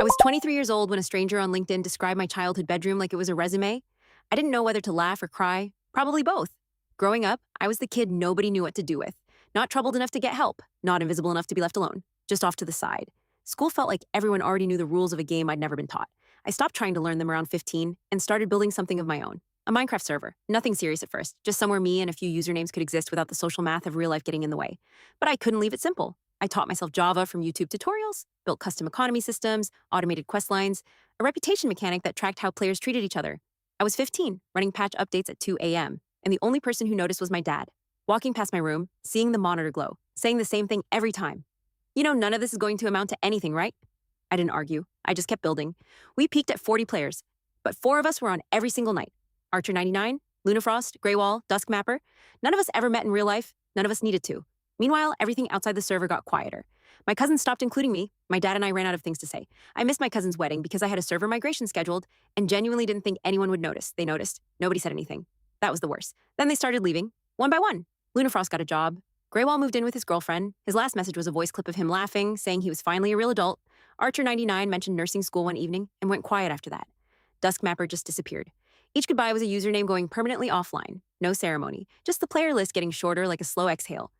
I was 23 years old when a stranger on LinkedIn described my childhood bedroom like it was a resume. I didn't know whether to laugh or cry, probably both. Growing up, I was the kid nobody knew what to do with. Not troubled enough to get help, not invisible enough to be left alone, just off to the side. School felt like everyone already knew the rules of a game I'd never been taught. I stopped trying to learn them around 15 and started building something of my own. A Minecraft server. Nothing serious at first, just somewhere me and a few usernames could exist without the social math of real life getting in the way. But I couldn't leave it simple. I taught myself Java from YouTube tutorials, built custom economy systems, automated quest lines, a reputation mechanic that tracked how players treated each other. I was 15, running patch updates at 2 a.m., and the only person who noticed was my dad, walking past my room, seeing the monitor glow, saying the same thing every time. You know, none of this is going to amount to anything, right? I didn't argue. I just kept building. We peaked at 40 players, but 4 of us were on every single night. Archer 99, Lunafrost, Greywall, Duskmapper. None of us ever met in real life. None of us needed to. Meanwhile, everything outside the server got quieter. My cousins stopped including me. My dad and I ran out of things to say. I missed my cousin's wedding because I had a server migration scheduled and genuinely didn't think anyone would notice. They noticed. Nobody said anything. That was the worst. Then they started leaving, one by one. Lunafrost got a job. Greywall moved in with his girlfriend. His last message was a voice clip of him laughing, saying he was finally a real adult. Archer 99 mentioned nursing school one evening and went quiet after that. Duskmapper just disappeared. Each goodbye was a username going permanently offline. No ceremony. Just the player list getting shorter like a slow exhale.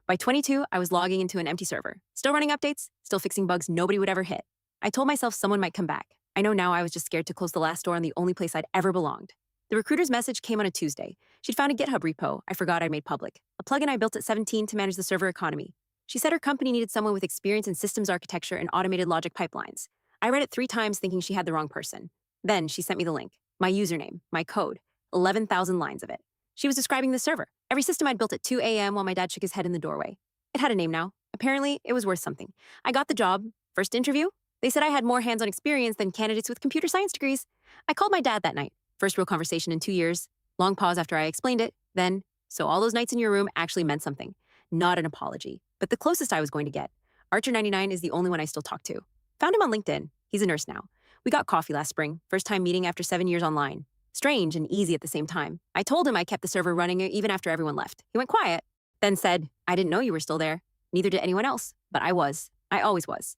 By 22, I was logging into an empty server. Still running updates, still fixing bugs nobody would ever hit. I told myself someone might come back. I know now I was just scared to close the last door on the only place I'd ever belonged. The recruiter's message came on a Tuesday. She'd found a GitHub repo I forgot I'd made public, a plugin I built at 17 to manage the server economy. She said her company needed someone with experience in systems architecture and automated logic pipelines. I read it 3 times thinking she had the wrong person. Then she sent me the link, my username, my code, 11,000 lines of it. She was describing the server, every system I'd built at 2 a.m. while my dad shook his head in the doorway. It had a name now. Apparently, it was worth something. I got the job. First interview, they said I had more hands-on experience than candidates with computer science degrees. I called my dad that night. First real conversation in 2 years. Long pause after I explained it. Then, so all those nights in your room actually meant something. Not an apology, but the closest I was going to get. Archer 99 is the only one I still talk to. Found him on LinkedIn. He's a nurse now. We got coffee last spring, first time meeting after 7 years online. Strange and easy at the same time. I told him I kept the server running even after everyone left. He went quiet, then said, I didn't know you were still there. Neither did anyone else, but I was. I always was.